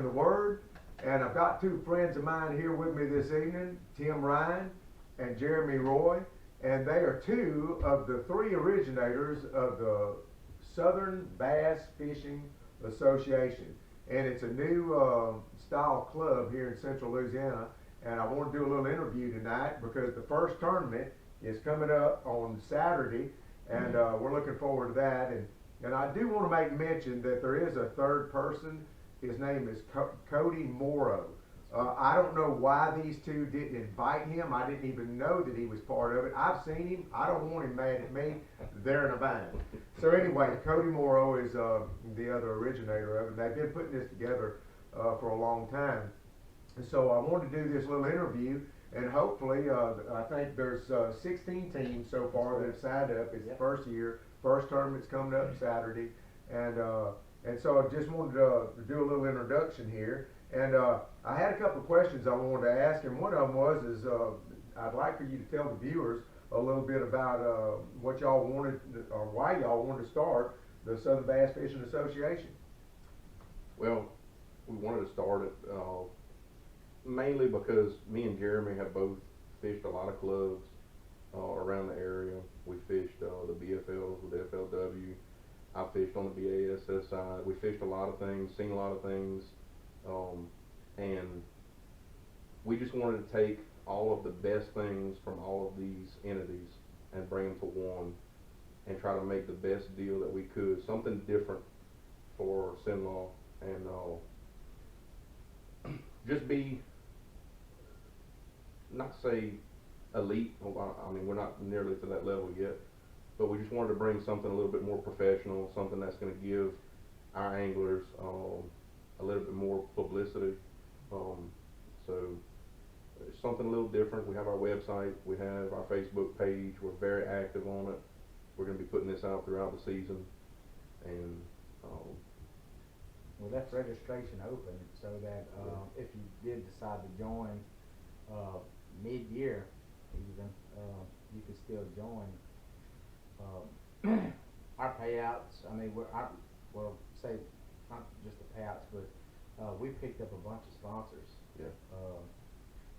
in the Word. And I've got two friends of mine here with me this evening, Tim Ryan and Jeremy Roy. And they are two of the three originators of the Southern Bass Fishing Association. And it's a new style club here in Central Louisiana. And I want to do a little interview tonight because the first tournament is coming up on Saturday, and we're looking forward to that. And I do want to make mention that there is a third person. His name is Cody Morrow. I don't know why these two didn't invite him. I didn't even know that he was part of it. I've seen him. I don't want him mad at me. They're in a bind. So anyway, Cody Morrow is the other originator of it. They've been putting this together for a long time. And so I wanted to do this little interview, and hopefully, I think there's 16 teams so far that have signed up. It's the first year. First tournament's coming up Saturday, and so I just wanted to do a little introduction here. And I had a couple of questions I wanted to ask, and one of them was I'd like for you to tell the viewers a little bit about what y'all wanted, or why y'all wanted to start the Southern Bass Fishing Association. Well, we wanted to start it mainly because me and Jeremy have both fished a lot of clubs around the area. We fished the BFLs with FLW. I fished on the BASS side. We fished a lot of things, seen a lot of things, and we just wanted to take all of the best things from all of these entities and bring them to one and try to make the best deal that we could, something different for Cenlaw, and just be, not to say elite, I mean, we're not nearly to that level yet, but we just wanted to bring something a little bit more professional, something that's going to give our anglers a little bit more publicity. So it's something a little different. We have our website, we have our Facebook page, we're very active on it. We're going to be putting this out throughout the season, and we left registration open so that if you did decide to join mid-year even, you could still join. Our payouts, I mean, well, say not just the payouts, but we picked up a bunch of sponsors,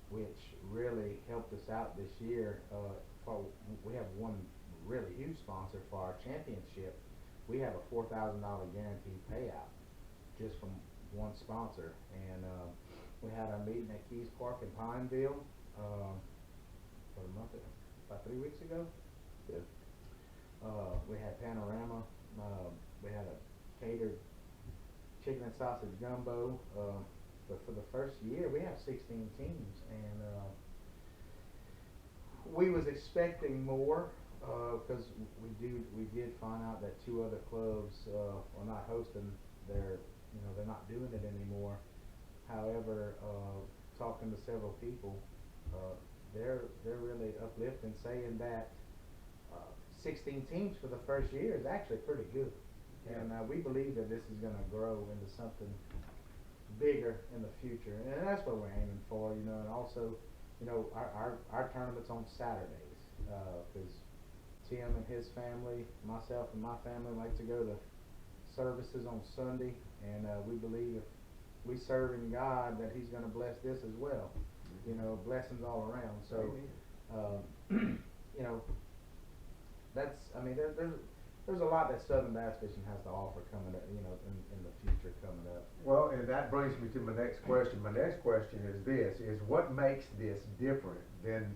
which really helped us out this year. We have one really huge sponsor for our championship. We have a $4,000 guaranteed payout just from one sponsor, and we had our meeting at Keys Park in Pineville for a month, about 3 weeks ago. Yeah. We had Panorama. We had a catered chicken and sausage gumbo. But for the first year, we have 16 teams, and we was expecting more because we did find out that two other clubs are not hosting they're not doing it anymore. However, talking to several people, they're really uplifting, saying that 16 teams for the first year is actually pretty good. And we believe that this is going to grow into something bigger in the future, and that's what we're aiming for, and also, our tournament's on Saturdays, because Tim and his family, myself and my family like to go to services on Sunday, and we believe if we serve in God that He's going to bless this as well. Blessings all around. So, that's, I mean, there's a lot that Southern Bass Fishing has to offer coming up, in the future coming up. Well, and that brings me to my next question. My next question is this, is what makes this different than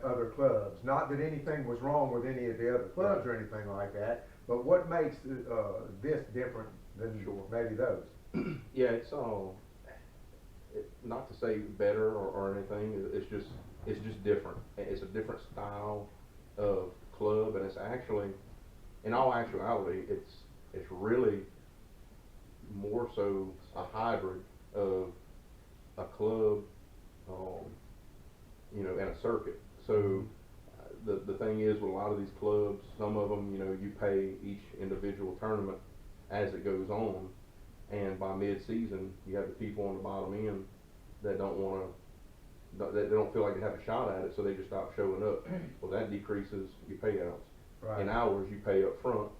other clubs? Not that anything was wrong with any of the other clubs or anything like that, but what makes this different than maybe those? Yeah, it's not to say better or anything. It's just different. It's a different style of club, and it's actually, in all actuality, it's really more so a hybrid of a club, and a circuit. So the thing is, with a lot of these clubs, some of them, you pay each individual tournament as it goes on, and by mid-season, you have the people on the bottom end that they don't feel like they have a shot at it, so they just stop showing up. Well, that decreases your payouts. Right. In ours, you pay up front,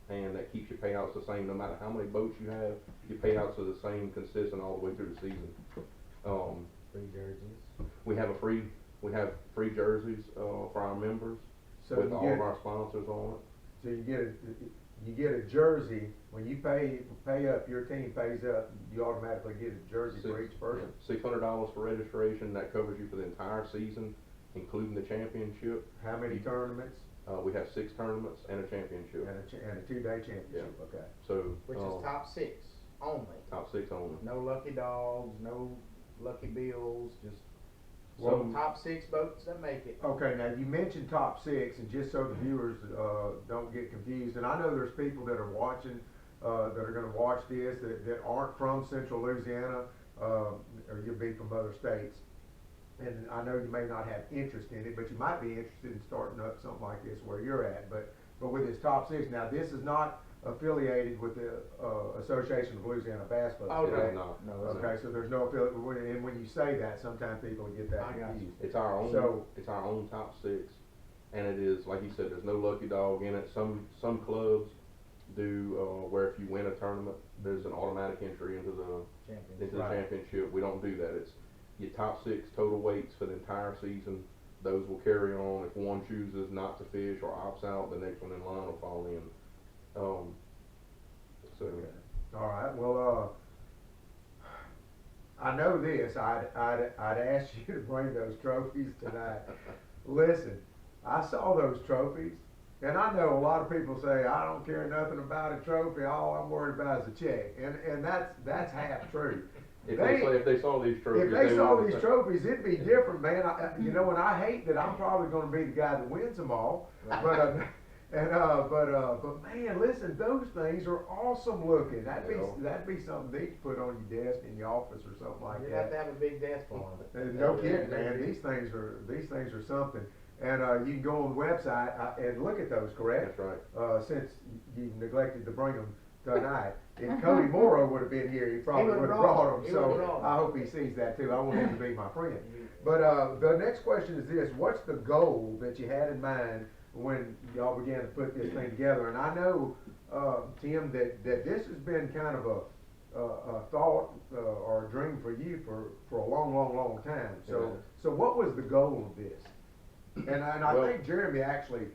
and that keeps your payouts the same no matter how many boats you have. Your payouts are the same, consistent all the way through the season. Free jerseys. We have free jerseys for our members So with you all get, of our sponsors on it. so you get a jersey, when you pay up, your team pays up, you automatically get a jersey for each person? $600 for registration. That covers you for the entire season, including the championship. How many tournaments? We have 6 tournaments and a championship. And a 2-day championship, okay. So Which is top 6 only. top 6 only. No lucky dogs, no lucky bills, just Well, top 6 boats that make it. Okay, now you mentioned top 6, and just so the viewers don't get confused, and I know there's people that are watching, that are gonna watch this, that aren't from Central Louisiana, or you'll be from other states. And I know you may not have interest in it, but you might be interested in starting up something like this where you're at. But with this top 6, now this is not affiliated with the Association of Louisiana Bass Boats. Oh, correct? no, Okay, so there's no affiliate, and when you say that, sometimes people get that I got you. confused. It's our own. So- it's our own top 6, and it is like you said. There's no lucky dog in it. Some clubs do where if you win a tournament, there's an automatic entry into the Right. championship. We don't do that. It's your top 6 total weights for the entire season. Those will carry on. If one chooses not to fish or opts out, the next one in line will fall in. So Okay. All right. Well, I know this. I'd ask you to bring those trophies tonight. Listen, I saw those trophies, and I know a lot of people say I don't care nothing about a trophy. All I'm worried about is a check, and that's half true. if they saw these trophies, If they saw would- these trophies, it'd be different, man. You know, and I hate that I'm probably going to be the guy that wins them all. But man, listen, those things are awesome looking. That'd be something they could put on your desk in your office or something like You'd that. have to have a big desk for them. No kidding, man. These things are something. And you can go on the website and look at those, correct? That's right. Since you neglected to bring them tonight. If Cody Morrow would have been here, he probably would've would have brought brought 'em. them. He So would've brought 'em. I hope he sees that too. I want him to be my friend. But the next question is this: what's the goal that you had in mind when y'all began to put this thing together? And I know, Tim, that this has been kind of a thought or a dream for you for a long time. Yeah. So what was the goal of this? And I Well- think Jeremy actually,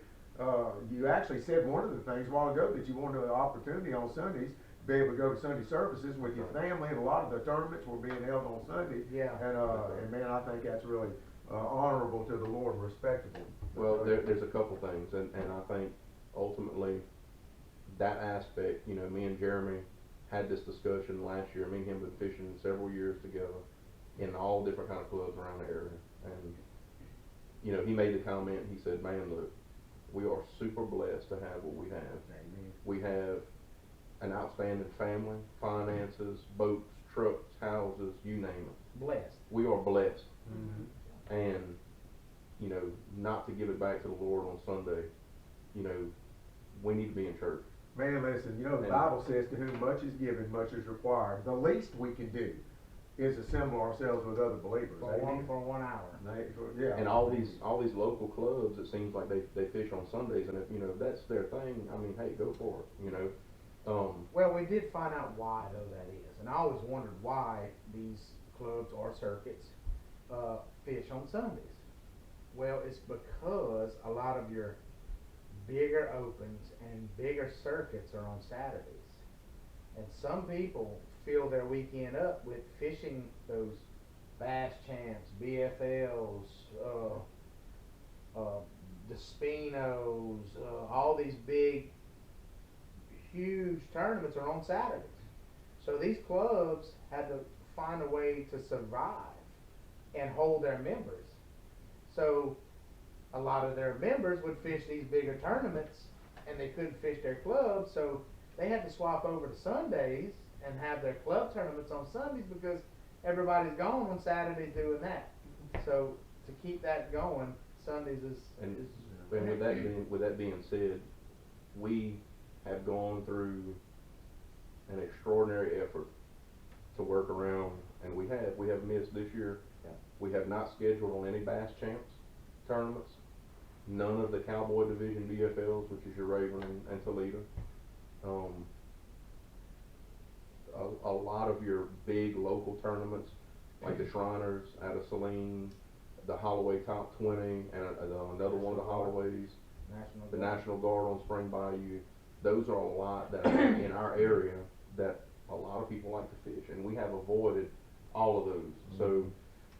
you actually said one of the things a while ago that you wanted an opportunity on Sundays to be able to go to Sunday services with your family, and a lot of the tournaments were being held on Sunday. Yeah. And man, I think that's really honorable to the Lord and respectable. Well, there's a couple things, and I think ultimately that aspect, you know, me and Jeremy had this discussion last year. Me and him been fishing several years together in all different kind of clubs around the area, and you know, he made the comment. He said, "Man, look, we are super blessed to have what we have. Amen. We have an outstanding family, finances, boats, trucks, houses, you name it. Blessed. We are blessed." Mm-hmm. And you know, not to give it back to the Lord on Sunday, you know, we need to be in church. Man, listen, you know, the Bible says to whom much is given, much is required. The least we can do is assemble ourselves with other believers. Amen. For 1 hour. Yeah. And all these local clubs, it seems like they fish on Sundays, and if you know if that's their thing, I mean, hey, go for it. You know. Well, we did find out why though that is, and I always wondered why these clubs or circuits fish on Sundays. Well, it's because a lot of your bigger opens and bigger circuits are on Saturdays, and some people fill their weekend up with fishing those Bass Champs, BFLs, Despinos, all these big, huge tournaments are on Saturdays. So these clubs had to find a way to survive and hold their members. So a lot of their members would fish these bigger tournaments and they couldn't fish their clubs, so they had to swap over to Sundays and have their club tournaments on Sundays because everybody's gone on Saturdays doing that. So to keep that going, Sundays is And with that being said, we have gone through an extraordinary effort to work around, and we have missed this year. Yeah. We have not scheduled on any Bass Champs tournaments, none of the Cowboy Division BFLs, which is your Raven and Toledo. Um, a lot of your big local tournaments, like the Shriners out of Saline, the Holloway Top 20, and another one of the Holloways, the National Guard on Spring Bayou. Those are a lot that are in our area that a lot of people like to fish, and we have avoided all of those. So,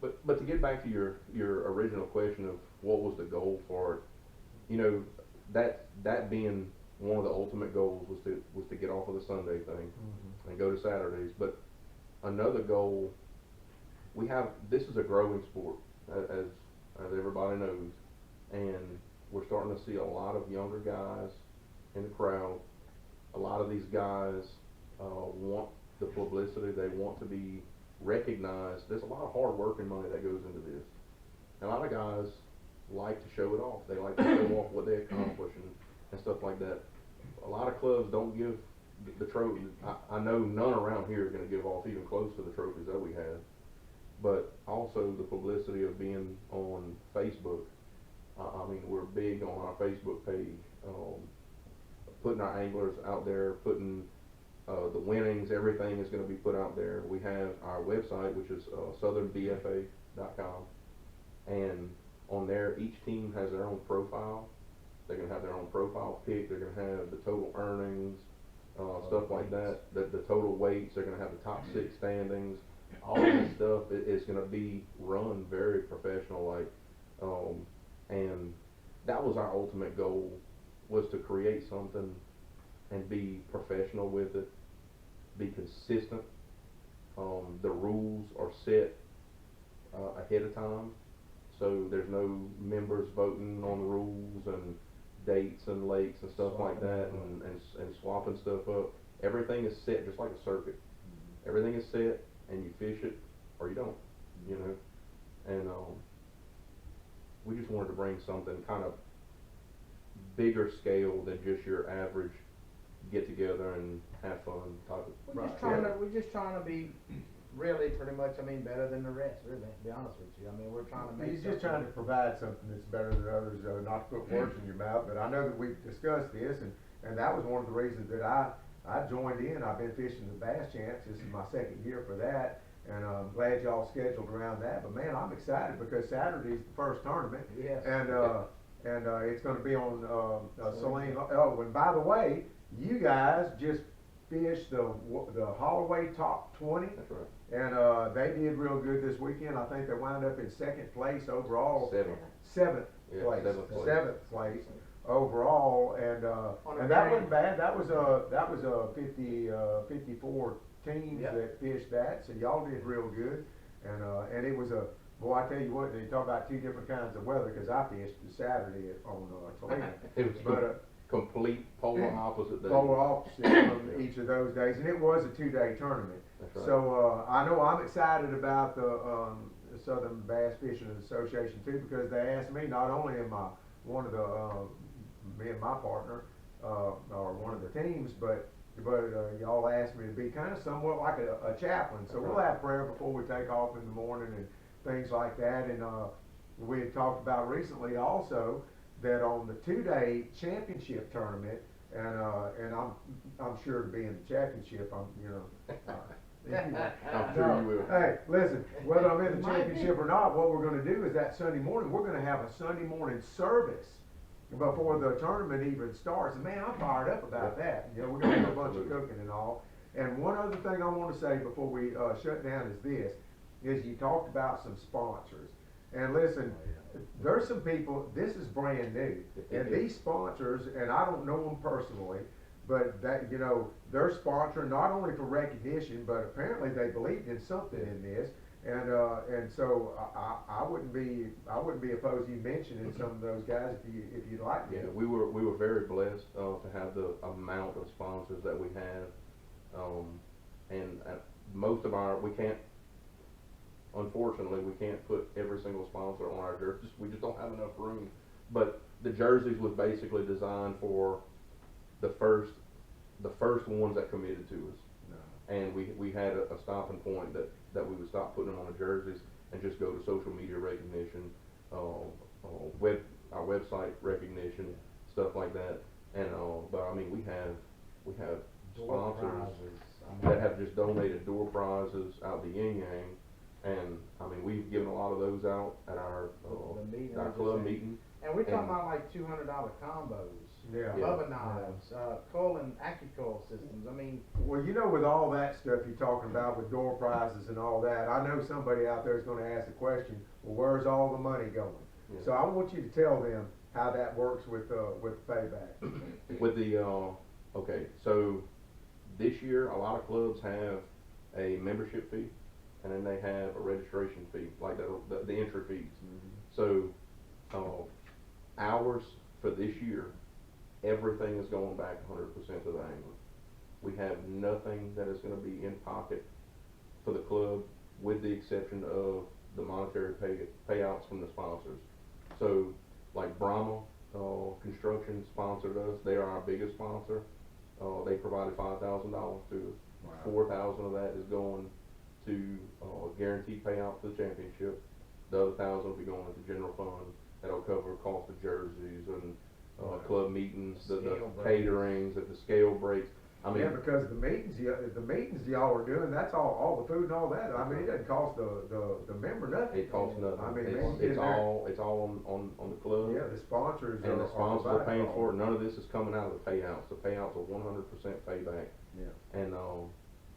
but to get back to your original question of what was the goal for it, you know, that being one of the ultimate goals was to get off of the Sunday thing and go to Saturdays. But another goal, this is a growing sport, as everybody knows, and we're starting to see a lot of younger guys in the crowd. A lot of these guys want the publicity. They want to be recognized. There's a lot of hard work and money that goes into this. And a lot of guys like to show it off. They like to show off what they accomplish and stuff like that. A lot of clubs don't give the trophies. I know none around here are going to give off even close to the trophies that we have. But also the publicity of being on Facebook. I mean, we're big on our Facebook page, putting our anglers out there, putting the winnings, everything is going to be put out there. We have our website, which is southernbfa.com, and on there, each team has their own profile. They're going to have their own profile pic. They're going to have the total earnings, stuff like that. The total weights. They're going to have the top 6 standings. All of this stuff is going to be run very professional, like, and that was our ultimate goal, was to create something and be professional with it, be consistent. The rules are set ahead of time, so there's no members voting on the rules and dates and lakes and stuff like that, and swapping stuff up. Everything is set just like a circuit. Everything is set, and you fish it or you don't, you know. And we just wanted to bring something kind of bigger scale than just your average get together and have fun type of. We're just trying to be really pretty much, I mean, better than the rest, really, to be honest with you. I mean, we're trying to make. He's just trying to provide something that's better than others, not to put words in your mouth, but I know that we've discussed this, and that was one of the reasons that I joined in. I've been fishing the Bass Champs. This is my 2nd year for that, and I'm glad y'all scheduled around that. But man, I'm excited because Saturday's the first tournament. Yes. And it's going to be on Saline. Oh, and by the way, you guys just fished the Holloway Top 20. That's right. And they did real good this weekend. I think they wound up in 2nd place overall. 7th place. 7th place overall, and that wasn't bad. That was a 54 teams that fished that. So y'all did real good, and it was a. Boy, I tell you what, they talk about 2 different kinds of weather, because I fished Saturday on Toledo. It was complete polar opposite days. Polar opposite from each of those days, and it was a 2-day tournament. That's right. So I know I'm excited about the Southern Bass Fishing Association too, because they asked me, not only am I one of the me and my partner or one of the teams, but y'all asked me to be kind of somewhat like a chaplain. So we'll have prayer before we take off in the morning and things like that. And we had talked about recently also that on the 2-day championship tournament, and I'm sure to be in the championship, I'm sure you will. Hey, listen, whether I'm in the championship or not, what we're going to do is that Sunday morning, we're going to have a Sunday morning service before the tournament even starts. And man, I'm fired up about that. You know, we're going to do a bunch of cooking and all. And one other thing I want to say before we shut down is you talked about some sponsors. And listen, there's some people, this is brand new. And these sponsors, and I don't know them personally, but that, you know, they're sponsoring not only for recognition, but apparently they believed in something in this. And so I wouldn't be opposed to you mentioning some of those guys if you'd like to. Yeah, we were very blessed to have the amount of sponsors that we have, and most of unfortunately we can't put every single sponsor on our jerseys. We just don't have enough room. But the jerseys was basically designed for the first ones that committed to us. And we had a stopping point that we would stop putting them on the jerseys and just go to social media recognition, our website recognition, stuff like that. And but I mean, we have we have Door sponsors prizes. that have just donated door prizes out the yin yang, and I mean we've given a lot of those out at our The meeting, our I was just club saying. meeting. And we're talking And- about like $200 combos, Yeah. Bubba knives, coil and AccuCoil systems. I mean, Well, you know, with all that stuff you're talking about with door prizes and all that, I know somebody out there is gonna ask the question, well, where's all the money going? Yeah. So I want you to tell them how that works with Payback. With the okay, so this year a lot of clubs have a membership fee, and then they have a registration fee, like the entry fees. So ours for this year, everything is going back 100% to the angler. We have nothing that is going to be in pocket for the club, with the exception of the monetary payouts from the sponsors. So, like Brahma Construction sponsored us. They are our biggest sponsor. They provided $5,000 to us. Wow. 4,000 of that is going to guaranteed payout for the championship. The other 1,000 will be going into general fund. That'll cover cost of jerseys and club meetings, the Scale breaks. caterings, the scale breaks. I mean, Yeah, because the meetings y'all are doing, that's all the food and all that. I mean, it doesn't cost the member nothing. it costs nothing. I mean, it's, man, it's all on the club. Yeah, the sponsors And the sponsors are providing paying for it. None of this is coming out of the payouts. The payouts are 100% payback. Yeah. And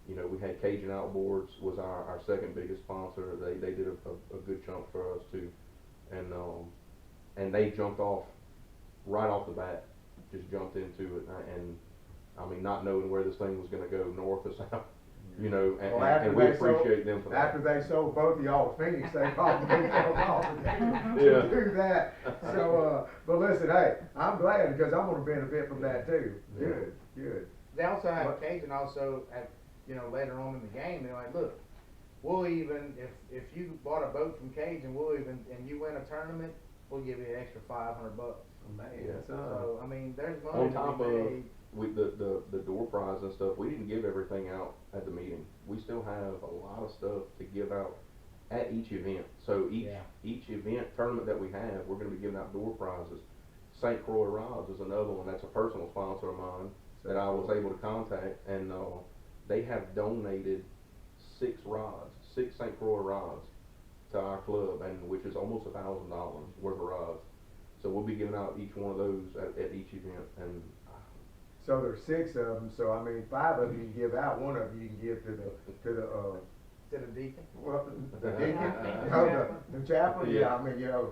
you know, we had Cajun Outboards was our second biggest sponsor. They did a good chunk for us too, and they jumped off right off the bat, just jumped into it, and I mean, not knowing where this thing was going to go, north or south, you know, and, Well, after and we they sold- appreciate them for that. After they sold both of y'all to Phoenix, they probably fell off to Yeah. do that. So, but listen, hey, I'm glad because I'm gonna benefit from that too. Yeah. Good. they also have What- Cajun also at, you know, later on in the game, they're like, look, we'll even, if you bought a boat from Cajun, we'll even, and you win a tournament, we'll give you an extra $500. Man, Yeah. So, I mean, there's money On to top be of made. with the door prize and stuff, we didn't give everything out at the meeting. We still have a lot of stuff to give out at each event. So each event tournament that we have, we're going to be giving out door prizes. St. Croix Rods is another one. That's a personal sponsor of mine that I was able to contact, and they have donated 6 St. Croix rods to our club, and which is almost $1,000 worth of rods. So we'll be giving out each one of those at each event, and So there's 6 of them. So I mean, 5 of you can give out. 1 of you can give to the To the deacon. well, the deacon, no, the chaplain. Yeah, I mean, you know.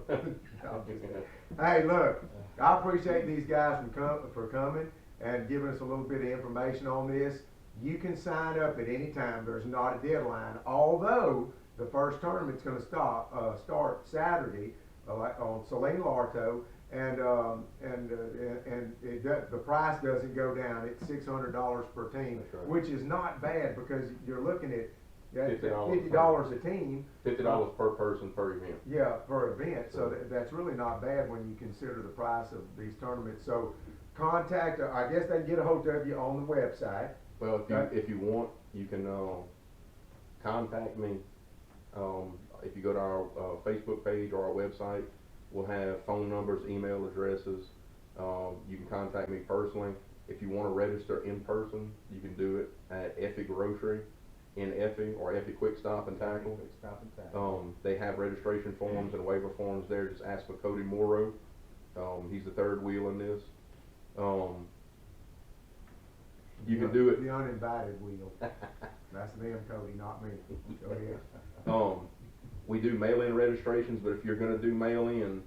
Hey, look, I appreciate these guys for coming and giving us a little bit of information on this. You can sign up at any time. There's not a deadline. Although the first tournament's going to start Saturday on Saline Larto, and the price doesn't go down. It's $600 per team, That's right. which is not bad because you're looking at $50 $50 a team. $50 per person per event. Yeah, per event, so that's really not bad when you consider the price of these tournaments. So contact, I guess they can get a hold of you on the website. Well, Okay. if you want, you can contact me. If you go to our Facebook page or our website, we'll have phone numbers, email addresses. You can contact me personally. If you want to register in person, you can do it at Effie Grocery in Effie or Effie Quick Stop and Tackle. Quick Stop and Tackle. They have registration forms and waiver forms there. Just ask for Cody Morrow. He's the third wheel in this. You can do it. The uninvited wheel. That's them, Cody, not me. Go ahead. We do mail-in registrations, but if you're gonna do mail-in,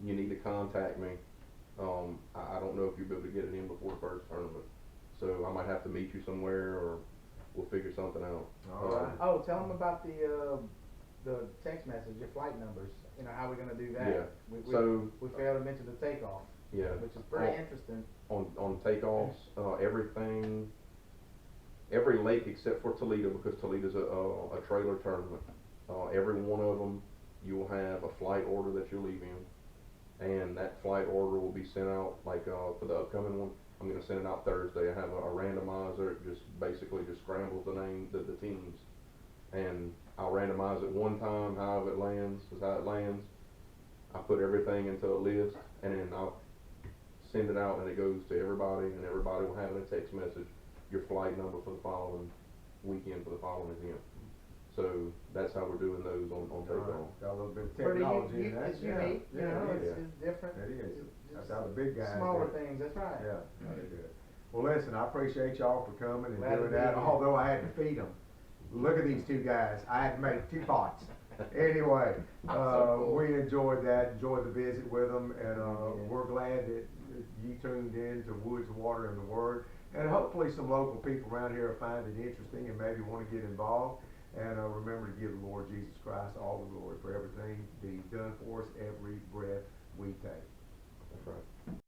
you need to contact me. I don't know if you'll be able to get it in before the first tournament, so I might have to meet you somewhere, or we'll figure something out. All right. Oh, tell them about the text message, your flight numbers. You know, how we're gonna do that. Yeah. We failed to mention the takeoff, Yeah. which is pretty interesting. On takeoffs, everything, every lake except for Toledo, because Toledo's a trailer tournament. Every one of them, you will have a flight order that you leave in, and that flight order will be sent out, like for the upcoming one, I'm going to send it out Thursday. I have a randomizer. It just basically just scrambles the teams, and I'll randomize it one time, however it lands is how it lands. I put everything into a list, and then I'll send it out, and it goes to everybody, and everybody will have it in a text message. your flight number for the following weekend for the following event. So that's how we're doing those on Payback. Got a little bit of Pretty technology in that. it's unique, you know, it is. it's different. It is. It's That's just how the big guys smaller do it. things, that's right. Yeah, they do it. Well, listen, I appreciate y'all for coming and Glad to doing be that, here. although I had to feed them. Look at these two guys, I had to make 2 pots. Anyway, So cool. we enjoyed that, enjoyed the visit with them, and, we're glad that you tuned in to Woods, Water, and the Word. And hopefully some local people around here will find it interesting and maybe want to get involved. And, remember to give the Lord Jesus Christ all the glory for everything that He's done for us, every breath we take. That's right.